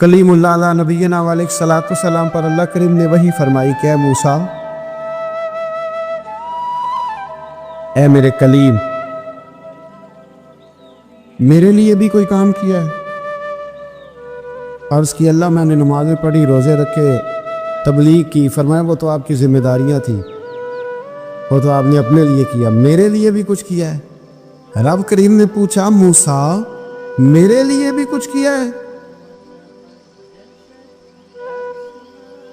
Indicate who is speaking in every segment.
Speaker 1: کلیم اللہ علیہ نبینا علیہ الصلوۃ والسلام پر اللہ کریم نے وحی فرمائی کہ اے موسیٰ، اے میرے کلیم، میرے لیے بھی کوئی کام کیا ہے؟ عرض کی اللہ میں نے نمازیں پڑھی، روزے رکھے، تبلیغ کی۔ فرمایا وہ تو آپ کی ذمہ داریاں تھیں، وہ تو آپ نے اپنے لیے کیا، میرے لیے بھی کچھ کیا ہے؟ رب کریم نے پوچھا موسیٰ میرے لیے بھی کچھ کیا ہے؟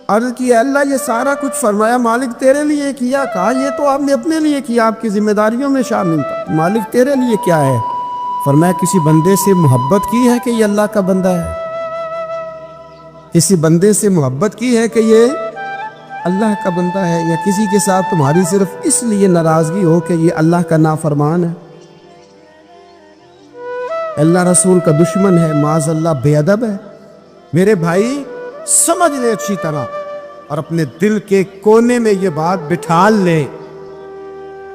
Speaker 1: عرض کی اللہ یہ سارا کچھ، فرمایا مالک تیرے لیے کیا۔ کہا یہ تو آپ نے اپنے لیے کیا، آپ کی ذمہ داریوں میں شامل تھا۔ مالک تیرے لیے کیا ہے؟ فرمایا کسی بندے سے محبت کی ہے کہ یہ اللہ کا بندہ ہے؟ کسی بندے سے محبت کی ہے کہ یہ اللہ کا بندہ ہے؟ یا کسی کے ساتھ تمہاری صرف اس لیے ناراضگی ہو کہ یہ اللہ کا نافرمان ہے، اللہ رسول کا دشمن ہے، معاذ اللہ بے ادب ہے؟ میرے بھائی سمجھ لے اچھی طرح، اور اپنے دل کے کونے میں یہ بات بٹھا لے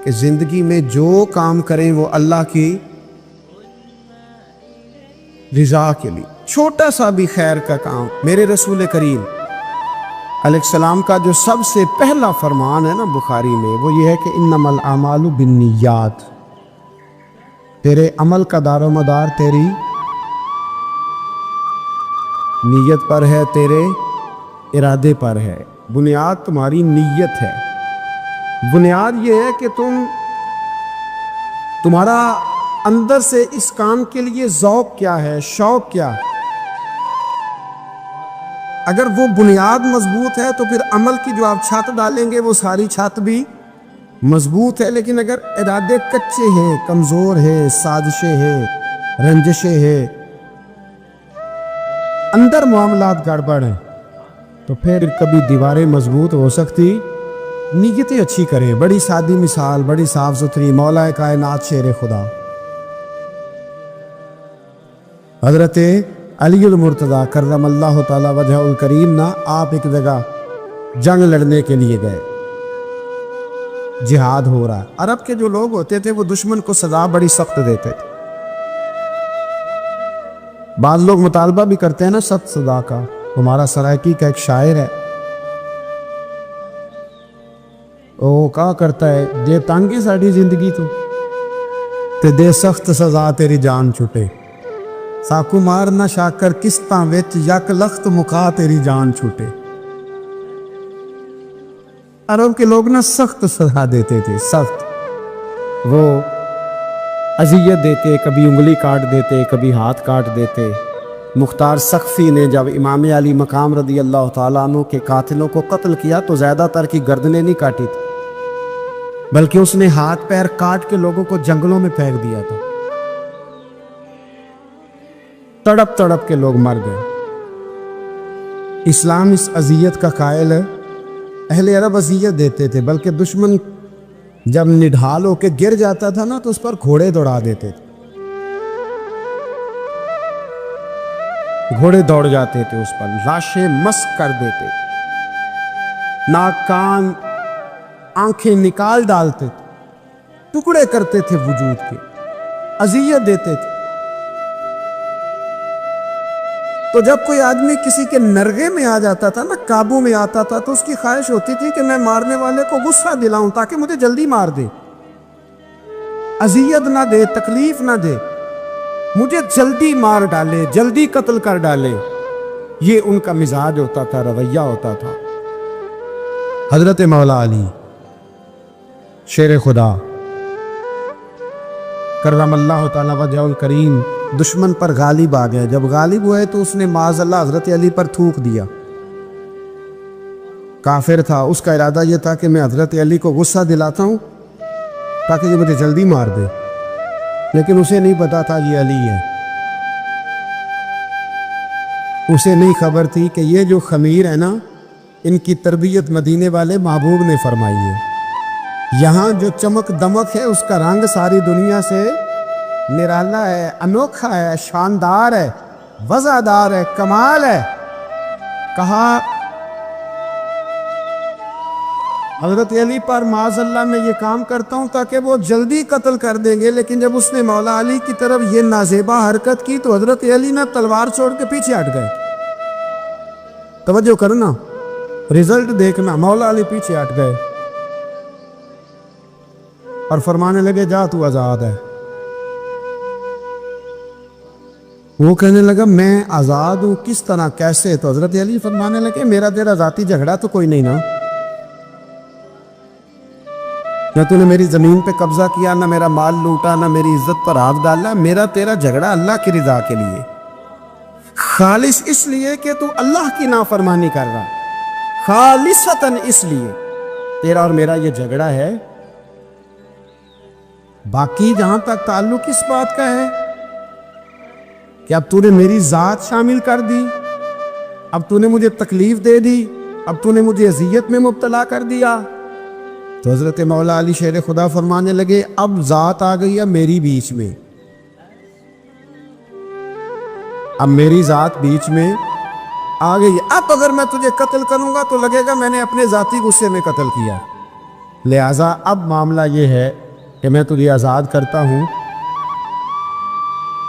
Speaker 1: کہ زندگی میں جو کام کریں وہ اللہ کی رضا کے لیے، چھوٹا سا بھی خیر کا کام۔ میرے رسول کریم علیہ السلام کا جو سب سے پہلا فرمان ہے نا بخاری میں، وہ یہ ہے کہ انما الاعمال بالنیات، تیرے عمل کا دار و مدار تیری نیت پر ہے، تیرے ارادے پر ہے۔ بنیاد تمہاری نیت ہے، بنیاد یہ ہے کہ تمہارا اندر سے اس کام کے لیے ذوق کیا ہے، شوق کیا ہے۔ اگر وہ بنیاد مضبوط ہے تو پھر عمل کی جو آپ چھت ڈالیں گے وہ ساری چھت بھی مضبوط ہے۔ لیکن اگر ارادے کچے ہیں، کمزور ہیں، سازشیں ہیں، رنجشیں ہیں، اندر معاملات گڑبڑ ہیں، تو پھر کبھی دیواریں مضبوط ہو سکتی۔ نیتیں اچھی کریں، بڑی سادی مثال، بڑی صاف ستھری، مولا کائنات شیر خدا حضرت علی المرتضیٰ کرم اللہ تعالی وجہ الکریم نا، آپ ایک جگہ جنگ لڑنے کے لیے گئے، جہاد ہو رہا ہے۔ عرب کے جو لوگ ہوتے تھے وہ دشمن کو سزا بڑی سخت دیتے تھے۔ بعض لوگ مطالبہ بھی کرتے ہیں نا سخت سزا کا۔ ہمارا سرائکی کا ایک شاعر ہے، وہ کہا کرتا ہے جے تانگی ساڑی زندگی تو تے دے سخت سزا تیری جان چھٹے، ساکو مار نہ شاکر کستاں وچ یک لخت مکا تیری جان چھوٹے۔ عرب کے لوگ نا سخت سزا دیتے تھے، سخت، وہ اذیت دیتے، کبھی انگلی کاٹ دیتے، کبھی ہاتھ کاٹ دیتے۔ مختار سقفی نے جب امام علی مقام رضی اللہ تعالیٰ عنہ کے قاتلوں کو قتل کیا تو زیادہ تر کی گردنیں نہیں کاٹی تھی، بلکہ اس نے ہاتھ پیر کاٹ کے لوگوں کو جنگلوں میں پھینک دیا تھا۔ تڑپ تڑپ کے لوگ مر گئے۔ اسلام اس اذیت کا قائل ہے۔ اہل عرب اذیت دیتے تھے، بلکہ دشمن جب نڈھال ہو کے گر جاتا تھا نا تو اس پر گھوڑے دوڑا دیتے تھے، گھوڑے دوڑ جاتے تھے اس پر، لاشیں مسک کر دیتے، ناک کان آنکھیں نکال ڈالتے تھے، ٹکڑے کرتے تھے وجود کے، اذیت دیتے تھے۔ تو جب کوئی آدمی کسی کے نرغے میں آ جاتا تھا نا، قابو میں آتا تھا، تو اس کی خواہش ہوتی تھی کہ میں مارنے والے کو غصہ دلاؤں تاکہ مجھے جلدی مار دے، اذیت نہ دے، تکلیف نہ دے، مجھے جلدی مار ڈالے، جلدی قتل کر ڈالے۔ یہ ان کا مزاج ہوتا تھا، رویہ ہوتا تھا۔ حضرت مولا علی شیر خدا کرم اللہ تعالی وجہ الکریم دشمن پر غالب آ گیا۔ جب غالب ہوئے تو اس نے معاذ اللہ حضرت علی پر تھوک دیا۔ کافر تھا، اس کا ارادہ یہ تھا کہ میں حضرت علی کو غصہ دلاتا ہوں تاکہ یہ مجھے جلدی مار دے، لیکن اسے نہیں پتا تھا یہ علی ہے۔ اسے نہیں خبر تھی کہ یہ جو خمیر ہے نا، ان کی تربیت مدینے والے محبوب نے فرمائی ہے۔ یہاں جو چمک دمک ہے اس کا رنگ ساری دنیا سے نرالا ہے، انوکھا ہے، شاندار ہے، وزادار ہے، کمال ہے۔ کہا حضرت علی پر معاذ اللہ میں یہ کام کرتا ہوں تاکہ وہ جلدی قتل کر دیں گے، لیکن جب اس نے مولا علی کی طرف یہ نازیبا حرکت کی تو حضرت علی نے تلوار چھوڑ کے پیچھے ہٹ گئے۔ توجہ کرنا، رزلٹ دیکھنا۔ مولا علی پیچھے ہٹ گئے اور فرمانے لگے جا تو آزاد ہے۔ وہ کہنے لگا میں آزاد ہوں، کس طرح، کیسے؟ تو حضرت علی فرمانے لگے میرا تیرا ذاتی جھگڑا تو کوئی نہیں نا، نہ تو نے میری زمین پہ قبضہ کیا، نہ میرا مال لوٹا، نہ میری عزت پر ہاتھ ڈالا۔ میرا تیرا جھگڑا اللہ کی رضا کے لیے، خالص اس لیے کہ تو اللہ کی نافرمانی کر رہا، خالصتاً اس لیے تیرا اور میرا یہ جھگڑا ہے۔ باقی جہاں تک تعلق اس بات کا ہے کہ اب تو نے میری ذات شامل کر دی، اب تو نے مجھے تکلیف دے دی، اب تو نے مجھے اذیت میں مبتلا کر دیا، تو حضرت مولا علی شیر خدا فرمانے لگے اب ذات آ گئی ہے میری بیچ میں، اب میری ذات بیچ میں آ گئی، اب اگر میں تجھے قتل کروں گا تو لگے گا میں نے اپنے ذاتی غصے میں قتل کیا، لہٰذا اب معاملہ یہ ہے کہ میں تجھے آزاد کرتا ہوں،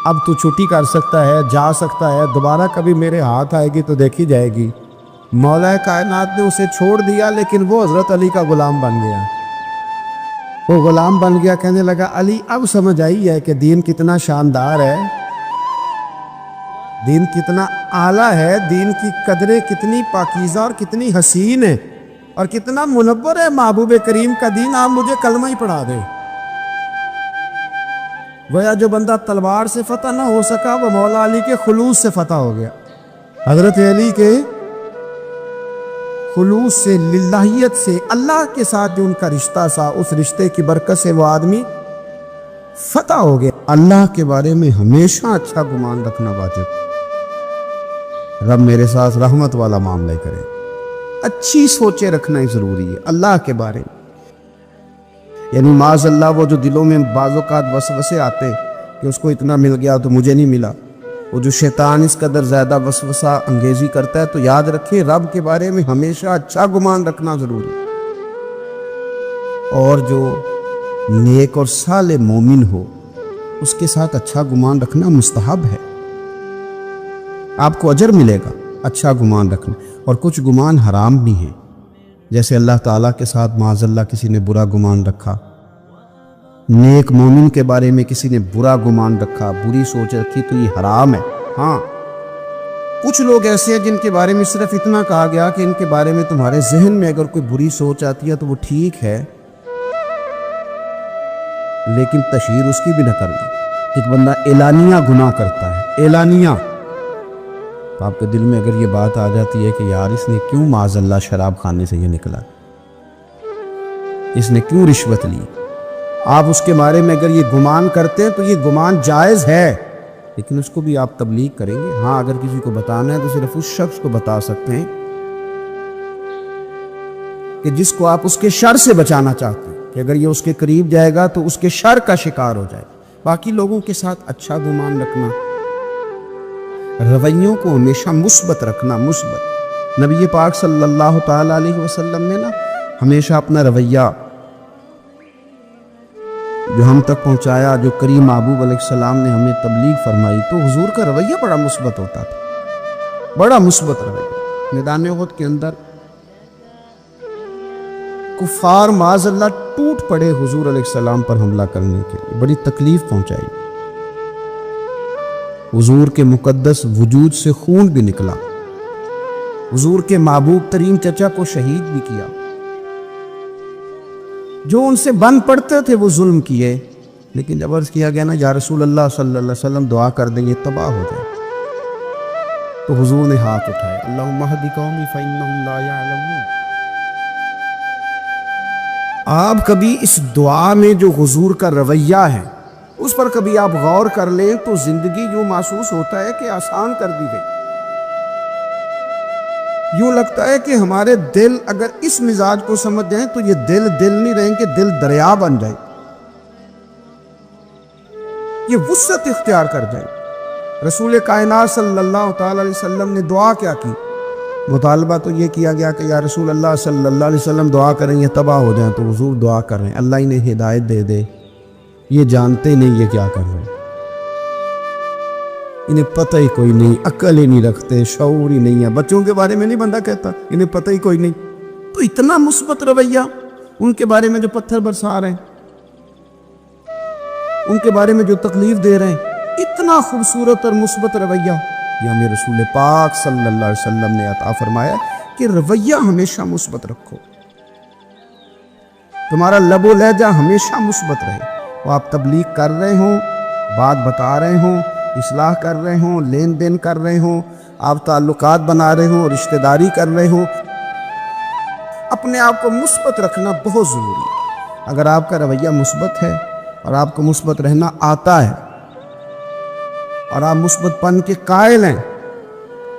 Speaker 1: اب تو چھٹی کر سکتا ہے، جا سکتا ہے، دوبارہ کبھی میرے ہاتھ آئے گی تو دیکھی جائے گی۔ مولا کائنات نے اسے چھوڑ دیا، لیکن وہ حضرت علی کا غلام بن گیا، وہ غلام بن گیا۔ کہنے لگا علی اب سمجھ آئی ہے کہ دین کتنا شاندار ہے، دین کتنا اعلیٰ ہے، دین کی قدریں کتنی پاکیزہ اور کتنی حسین ہے اور کتنا منور ہے محبوب کریم کا دین، آپ مجھے کلمہ ہی پڑھا دیں۔ گویا جو بندہ تلوار سے فتح نہ ہو سکا وہ مولا علی کے خلوص سے فتح ہو گیا۔ حضرت علی کے خلوص سے، للہیت سے، اللہ کے ساتھ جو ان کا رشتہ تھا، اس رشتے کی برکت سے وہ آدمی فتح ہو گیا۔ اللہ کے بارے میں ہمیشہ اچھا گمان رکھنا واجب، رب میرے ساتھ رحمت والا معاملہ کرے، اچھی سوچیں رکھنا ہی ضروری ہے اللہ کے بارے میں۔ یعنی معاذ اللہ وہ جو دلوں میں بعض اوقات وسوسے آتے کہ اس کو اتنا مل گیا تو مجھے نہیں ملا، وہ جو شیطان اس قدر زیادہ وسوسہ انگیزی کرتا ہے، تو یاد رکھیں رب کے بارے میں ہمیشہ اچھا گمان رکھنا ضروری ہے، اور جو نیک اور صالح مومن ہو اس کے ساتھ اچھا گمان رکھنا مستحب ہے، آپ کو اجر ملے گا اچھا گمان رکھنا۔ اور کچھ گمان حرام بھی ہیں، جیسے اللہ تعالیٰ کے ساتھ معاذ اللہ کسی نے برا گمان رکھا، نیک مومن کے بارے میں کسی نے برا گمان رکھا، بری سوچ رکھی، تو یہ حرام ہے۔ ہاں کچھ لوگ ایسے ہیں جن کے بارے میں صرف اتنا کہا گیا کہ ان کے بارے میں تمہارے ذہن میں اگر کوئی بری سوچ آتی ہے تو وہ ٹھیک ہے، لیکن تشہیر اس کی بھی نہ کرنا۔ ایک بندہ اعلانیہ گناہ کرتا ہے، اعلانیہ، تو آپ کے دل میں اگر یہ بات آ جاتی ہے کہ یار اس نے کیوں معاذ اللہ شراب خانے سے یہ نکلا، اس نے کیوں رشوت لی، آپ اس کے بارے میں اگر یہ گمان کرتے ہیں تو یہ گمان جائز ہے، لیکن اس کو بھی آپ تبلیغ کریں گے۔ ہاں اگر کسی کو بتانا ہے تو صرف اس شخص کو بتا سکتے ہیں کہ جس کو آپ اس کے شر سے بچانا چاہتے ہیں، کہ اگر یہ اس کے قریب جائے گا تو اس کے شر کا شکار ہو جائے۔ باقی لوگوں کے ساتھ اچھا گمان رکھنا، رویوں کو ہمیشہ مثبت رکھنا، مثبت۔ نبی پاک صلی اللہ تعالیٰ علیہ وسلم نے نا ہمیشہ اپنا رویہ جو ہم تک پہنچایا، جو کریم محبوب علیہ السلام نے ہمیں تبلیغ فرمائی، تو حضور کا رویہ بڑا مثبت ہوتا تھا، بڑا مثبت رویہ۔ میدان احد کے اندر کفار معاذ اللہ ٹوٹ پڑے حضور علیہ السلام پر حملہ کرنے کے لیے، بڑی تکلیف پہنچائی، حضور کے مقدس وجود سے خون بھی نکلا، حضور کے محبوب ترین چچا کو شہید بھی کیا، جو ان سے بن پڑتے تھے وہ ظلم کیے، لیکن جب عرض کیا گیا نا یا رسول اللہ صلی اللہ علیہ وسلم دعا کر دیں یہ تباہ ہو جائے، تو حضور نے ہاتھ اٹھائے، اللہم اہد قومی فإنہم لا یعلمون۔ آپ کبھی اس دعا میں جو حضور کا رویہ ہے اس پر کبھی آپ غور کر لیں تو زندگی یوں محسوس ہوتا ہے کہ آسان کر دی گئی، یوں لگتا ہے کہ ہمارے دل اگر اس مزاج کو سمجھ جائیں تو یہ دل نہیں رہیں گے، دل دریا بن جائے، یہ وسعت اختیار کر جائے۔ رسول کائنات صلی اللہ تعالی علیہ وسلم نے دعا کیا کی؟ مطالبہ تو یہ کیا گیا کہ یا رسول اللہ صلی اللہ علیہ وسلم دعا کریں یہ تباہ ہو جائیں، تو حضور دعا کر رہے ہیں اللہ انہیں ہدایت دے دے، یہ جانتے نہیں یہ کیا کر رہے ہیں۔ انہیں پتہ ہی کوئی نہیں، عقل ہی نہیں رکھتے، شعور ہی نہیں ہے. بچوں کے بارے میں نہیں بندہ کہتا انہیں پتہ ہی کوئی نہیں. تو اتنا مثبت رویہ ان کے بارے میں جو پتھر برسا رہے ہیں، ان کے بارے میں جو تکلیف دے رہے ہیں، اتنا خوبصورت اور مثبت رویہ یہ ہمیں رسول پاک صلی اللہ علیہ وسلم نے عطا فرمایا کہ رویہ ہمیشہ مثبت رکھو، تمہارا لب و لہجہ ہمیشہ مثبت رہے. وہ آپ تبلیغ کر رہے ہوں، بات بتا رہے ہوں، اصلاح کر رہے ہوں، لین دین کر رہے ہوں، آپ تعلقات بنا رہے ہوں، رشتہ داری کر رہے ہوں، اپنے آپ کو مثبت رکھنا بہت ضروری ہے. اگر آپ کا رویہ مثبت ہے اور آپ کو مثبت رہنا آتا ہے اور آپ مثبت پن کے قائل ہیں،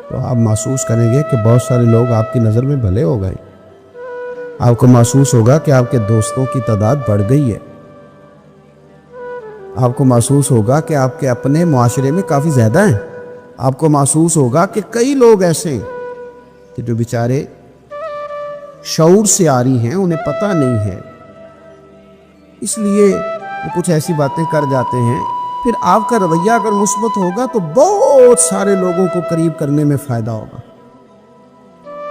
Speaker 1: تو آپ محسوس کریں گے کہ بہت سارے لوگ آپ کی نظر میں بھلے ہو گئے. آپ کو محسوس ہوگا کہ آپ کے دوستوں کی تعداد بڑھ گئی ہے. آپ کو محسوس ہوگا کہ آپ کے اپنے معاشرے میں کافی زیادہ ہیں. آپ کو محسوس ہوگا کہ کئی لوگ ایسے ہیں کہ جو بیچارے شعور سے عاری ہیں، انہیں پتہ نہیں ہے، اس لیے وہ کچھ ایسی باتیں کر جاتے ہیں. پھر آپ کا رویہ اگر مثبت ہوگا تو بہت سارے لوگوں کو قریب کرنے میں فائدہ ہوگا.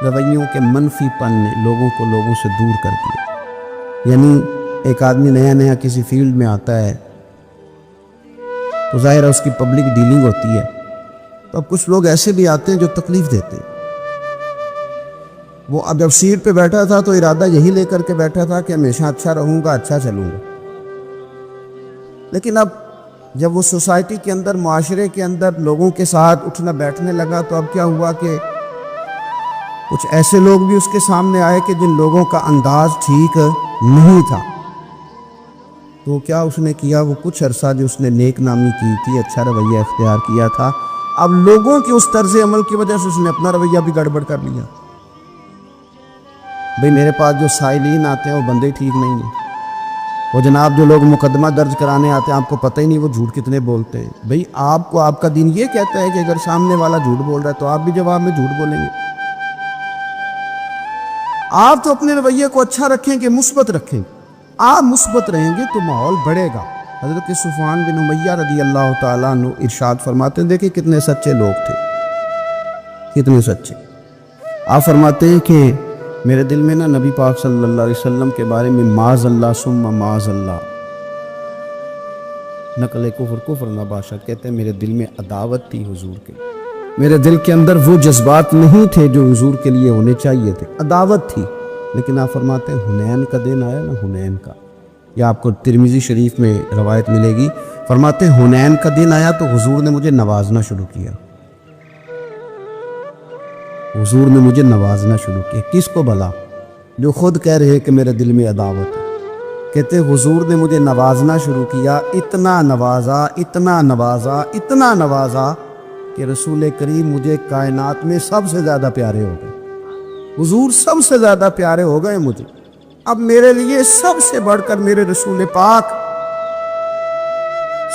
Speaker 1: رویوں کے منفی پن نے لوگوں کو لوگوں سے دور کر دیا. یعنی ایک آدمی نیا نیا کسی فیلڈ میں آتا ہے تو ظاہر ہے اس کی پبلک ڈیلنگ ہوتی ہے. تو اب کچھ لوگ ایسے بھی آتے ہیں جو تکلیف دیتے ہیں. وہ اب جب سیٹ پہ بیٹھا تھا تو ارادہ یہی لے کر کے بیٹھا تھا کہ ہمیشہ اچھا رہوں گا، اچھا چلوں گا. لیکن اب جب وہ سوسائٹی کے اندر، معاشرے کے اندر لوگوں کے ساتھ اٹھنا بیٹھنے لگا تو اب کیا ہوا کہ کچھ ایسے لوگ بھی اس کے سامنے آئے کہ جن لوگوں کا انداز ٹھیک نہیں تھا. تو کیا اس نے کیا، وہ کچھ عرصہ جو اس نے نیک نامی کی تھی، اچھا رویہ اختیار کیا تھا، اب لوگوں کی اس طرز عمل کی وجہ سے اس نے اپنا رویہ بھی گڑبڑ کر لیا. بھئی میرے پاس جو سائلین آتے ہیں وہ بندے ٹھیک نہیں ہیں. وہ جناب جو لوگ مقدمہ درج کرانے آتے ہیں، آپ کو پتہ ہی نہیں وہ جھوٹ کتنے بولتے ہیں. بھئی آپ کو آپ کا دین یہ کہتا ہے کہ اگر سامنے والا جھوٹ بول رہا ہے تو آپ بھی جواب میں جھوٹ بولیں گے. آپ تو اپنے رویے کو اچھا رکھیں گے، مثبت رکھیں گے. آپ مثبت رہیں گے تو ماحول بڑھے گا. حضرت صفوان بن امیہ رضی اللہ تعالیٰ عنہ ارشاد فرماتے ہیں، دیکھیں کتنے سچے لوگ تھے، کتنے سچے. آپ فرماتے ہیں کہ میرے دل میں نا نبی پاک صلی اللہ علیہ وسلم کے بارے میں معاذ اللہ ثم معاذ اللہ، نقل کفر نباشت، کہتے ہیں میرے دل میں عداوت تھی حضور کے. میرے دل کے اندر وہ جذبات نہیں تھے جو حضور کے لیے ہونے چاہیے تھے، عداوت تھی. لیکن آپ فرماتے ہیں حنین کا دن آیا نا، حنین کا، یا آپ کو ترمذی شریف میں روایت ملے گی، فرماتے ہیں حنین کا دن آیا تو حضور نے مجھے نوازنا شروع کیا. حضور نے مجھے نوازنا شروع کیا. کس کو بھلا؟ جو خود کہہ رہے کہ میرے دل میں عداوت ہے. کہتے حضور نے مجھے نوازنا شروع کیا، اتنا نوازا، اتنا نوازا، اتنا نوازا کہ رسول کریم مجھے کائنات میں سب سے زیادہ پیارے ہو گئے. حضور سب سے زیادہ پیارے ہو گئے مجھے. اب میرے لیے سب سے بڑھ کر میرے رسول پاک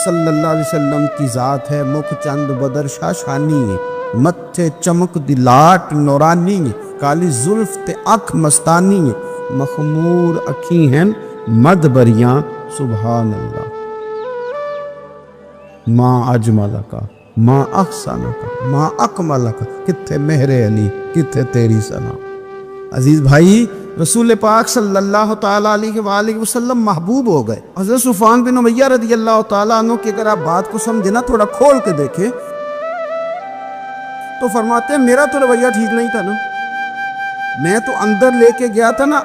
Speaker 1: صلی اللہ علیہ وسلم کی ذات ہے. مکھ چند بدر شاشانی، متھے چمک دی لاٹ نورانی، کالی زلف تے اکھ مستانی، مخمور اکھی ہیں مد بریاں سبحان اللہ. ما اجملکا، ما احسنکا، ما اکملکا، کتھے مہر علی، کتھے تیری ثنا. عزیز بھائی، رسول پاک صلی اللہ تعالیٰ علیہ وآلہ وسلم محبوب ہو گئے. حضرت صفوان بن امیہ رضی اللہ تعالیٰ عنہ کی اگر آپ بات کو سمجھیں نا، تھوڑا کھول کے دیکھیں تو فرماتے ہیں میرا تو رویہ ٹھیک نہیں تھا نا، میں تو اندر لے کے گیا تھا نا،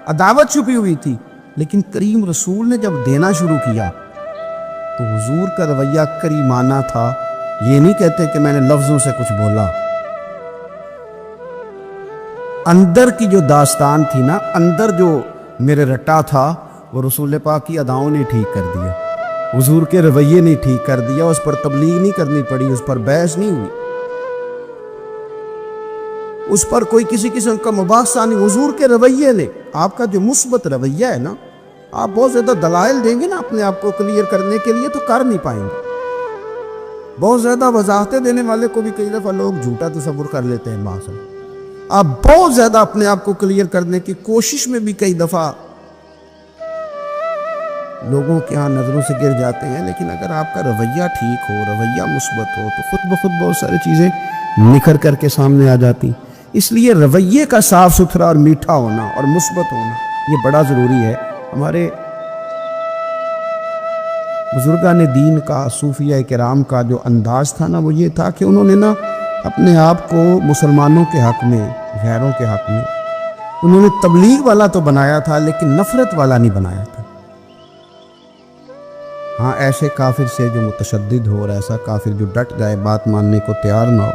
Speaker 1: عداوت چھپی ہوئی تھی. لیکن کریم رسول نے جب دینا شروع کیا تو حضور کا رویہ کریمانہ تھا. یہ نہیں کہتے کہ میں نے لفظوں سے کچھ بولا، اندر کی جو داستان تھی نا، اندر جو میرے رٹا تھا، وہ رسول پاک کی اداؤں نے ٹھیک کر دیا، حضور کے رویے نے ٹھیک کر دیا. اس پر تبلیغ نہیں کرنی پڑی، اس پر بحث نہیں ہوئی، اس پر کوئی کسی قسم کا مباحثہ نہیں. حضور کے رویے نے، آپ کا جو مثبت رویہ ہے نا، آپ بہت زیادہ دلائل دیں گے نا اپنے آپ کو کلیئر کرنے کے لیے تو کر نہیں پائیں گے. بہت زیادہ وضاحتیں دینے والے کو بھی کئی دفعہ لوگ جھوٹا تصور کر لیتے ہیں. معاذ آپ بہت زیادہ اپنے آپ کو کلیئر کرنے کی کوشش میں بھی کئی دفعہ لوگوں کے ہاں نظروں سے گر جاتے ہیں، لیکن اگر آپ کا رویہ ٹھیک ہو، رویہ مثبت ہو، تو خود بخود بہت ساری چیزیں نکھر کر کے سامنے آ جاتی. اس لیے رویے کا صاف ستھرا اور میٹھا ہونا اور مثبت ہونا یہ بڑا ضروری ہے. ہمارے بزرگان دین کا، صوفیہ کرام کا جو انداز تھا نا، وہ یہ تھا کہ انہوں نے نا اپنے آپ کو مسلمانوں کے حق میں، غیروں کے حق میں، انہوں نے تبلیغ والا تو بنایا تھا لیکن نفرت والا نہیں بنایا تھا. ہاں، ایسے کافر سے جو متشدد ہو، اور ایسا کافر جو ڈٹ جائے، بات ماننے کو تیار نہ ہو،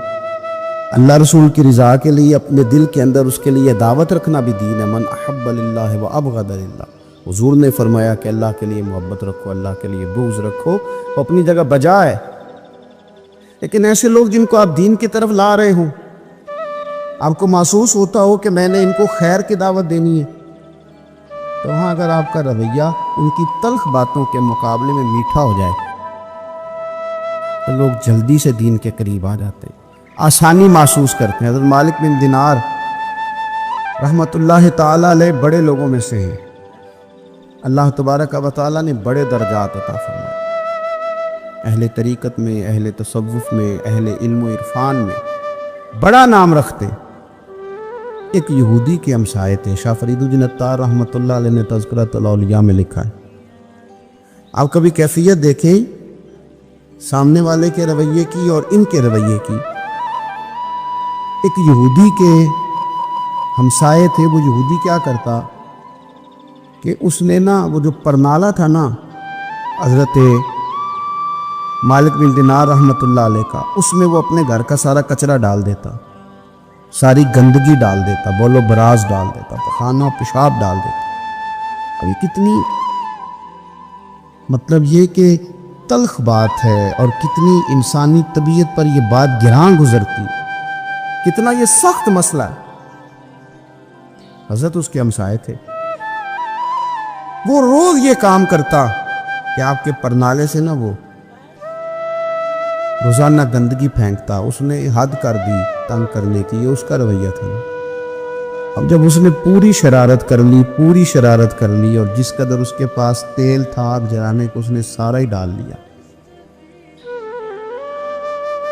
Speaker 1: اللہ رسول کی رضا کے لیے اپنے دل کے اندر اس کے لیے دعوت رکھنا بھی دین ہے. من احب للہ و ابغض للہ. حضور نے فرمایا کہ اللہ کے لیے محبت رکھو، اللہ کے لیے بغض رکھو، وہ اپنی جگہ بجا ہے. لیکن ایسے لوگ جن کو آپ دین کی طرف لا رہے ہوں، آپ کو محسوس ہوتا ہو کہ میں نے ان کو خیر کی دعوت دینی ہے، تو وہاں اگر آپ کا رویہ ان کی تلخ باتوں کے مقابلے میں میٹھا ہو جائے تو لوگ جلدی سے دین کے قریب آ جاتے ہیں، آسانی محسوس کرتے ہیں. حضرت مالک بن دینار رحمۃ اللہ تعالیٰ علیہ بڑے لوگوں میں سے ہیں. اللہ تبارک و تعالیٰ نے بڑے درجات عطا فرمائے. اہل طریقت میں، اہل تصوف میں، اہل علم و عرفان میں بڑا نام رکھتے. ایک یہودی کے ہمسائے تھے. شاہ فرید الدین عطار رحمۃ اللہ علیہ نے تذکرۃ الاولیاء میں لکھا ہے. آپ کبھی کیفیت دیکھیں سامنے والے کے رویے کی اور ان کے رویے کی. ایک یہودی کے ہمسائے تھے. وہ یہودی کیا کرتا کہ اس نے نا وہ جو پرنالہ تھا نا حضرت مالک بن دینار رحمۃ اللہ علیہ کا، اس میں وہ اپنے گھر کا سارا کچرا ڈال دیتا، ساری گندگی ڈال دیتا، بول و براز ڈال دیتا، پخانہ و پیشاب ڈال دیتا. ابھی کتنی مطلب یہ کہ تلخ بات ہے، اور کتنی انسانی طبیعت پر یہ بات گراں گزرتی، کتنا یہ سخت مسئلہ ہے. حضرت اس کے ہمسائے تھے. وہ روز یہ کام کرتا کہ آپ کے پرنالے سے نا وہ روزانہ گندگی پھینکتا. اس نے حد کر دی تنگ کرنے کی، یہ اس کا رویہ تھا. اب جب اس نے پوری شرارت کر لی اور جس قدر اس کے پاس تیل تھا آگ جلانے کو، اس نے سارا ہی ڈال لیا.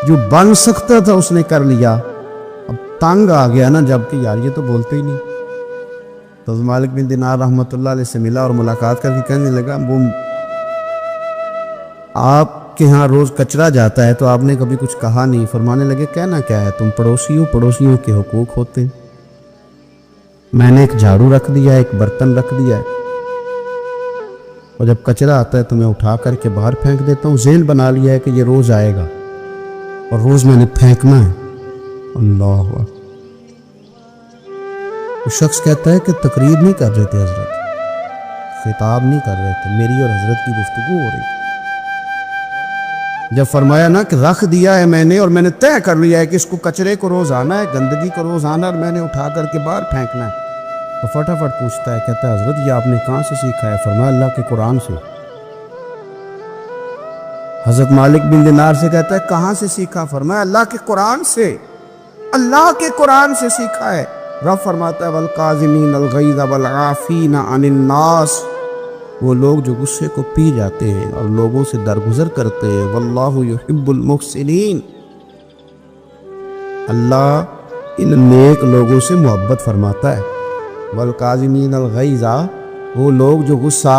Speaker 1: جو بن سکتا تھا اس نے کر لیا. اب تنگ آ گیا نا، جب کہ یار یہ تو بولتے ہی نہیں. تو مالک بن دینار رحمۃ اللہ علیہ سے ملا اور ملاقات کر کے کہنے لگا، وہ آپ کے ہاں روز کچرا جاتا ہے تو آپ نے کبھی کچھ کہا نہیں. فرمانے لگے، کہنا کیا ہے، تم پڑوسی ہو، پڑوسیوں کے حقوق ہوتے ہیں. میں نے ایک جھاڑو رکھ دیا ہے، ایک برتن رکھ دیا ہے، اور جب کچرا آتا ہے تو میں اٹھا کر کے باہر پھینک دیتا ہوں. ذہن بنا لیا ہے کہ یہ روز آئے گا اور روز میں نے پھینکنا ہے. اللہ اکبر. وہ شخص کہتا ہے کہ تقریر نہیں کر رہے تھے حضرت، خطاب نہیں کر رہے تھے، میری اور حضرت کی گفتگو ہو رہی تھی. جب فرمایا نا کہ رکھ دیا ہے میں نے، اور میں نے طے کر لیا ہے کہ اس کو کچرے کو روز آنا ہے، گندگی کو روز آنا، اور میں نے اٹھا کر کے باہر پھینکنا ہے، تو فٹافٹ پوچھتا ہے، کہتا ہے حضرت یہ آپ نے کہاں سے سیکھا ہے؟ فرمایا اللہ کے قرآن سے. حضرت مالک بن دینار سے کہتا ہے کہاں سے سیکھا؟ فرمایا اللہ کے قرآن سے، اللہ کے قرآن سے سیکھا ہے. رب فرماتا ہے والقاظمین الغیظ والعافین عن الناس، وہ لوگ جو غصے کو پی جاتے ہیں اور لوگوں سے درگزر کرتے ہیں. واللہ یحب المحسنین، اللہ ان نیک لوگوں سے محبت فرماتا ہے. والقاظمین الغیظ، وہ لوگ جو غصہ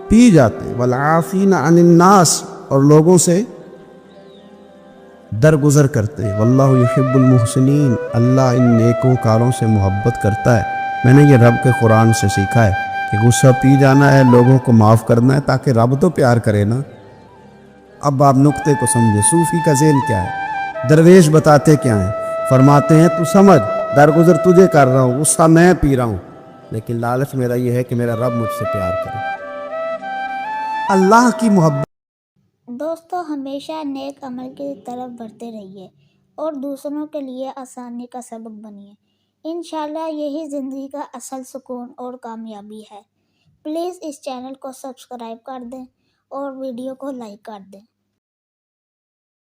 Speaker 1: پی جاتے ہیں. والعافین عن الناس، اور لوگوں سے درگزر کرتے ہیں. واللہ یحب المحسنین، اللہ ان نیکوں کاروں سے محبت کرتا ہے. میں نے یہ رب کے قرآن سے سیکھا ہے کہ غصہ پی جانا ہے، لوگوں کو معاف کرنا ہے، تاکہ رب تو پیار کرے نا. اب آپ نقطے کو سمجھے، صوفی کا ذہن کیا ہے، درویش بتاتے کیا ہیں، فرماتے ہیں تو سمجھ، درگزر تجھے کر رہا ہوں، غصہ میں پی رہا ہوں، لیکن لالچ میرا یہ ہے کہ میرا رب مجھ سے پیار کرے. اللہ کی محبت.
Speaker 2: دوستو، ہمیشہ نیک عمل کی طرف بڑھتے رہیے اور دوسروں کے لیے آسانی کا سبب بنیے. انشاءاللہ یہی زندگی کا اصل سکون اور کامیابی ہے. پلیز اس چینل کو سبسکرائب کر دیں اور ویڈیو کو لائک کر دیں.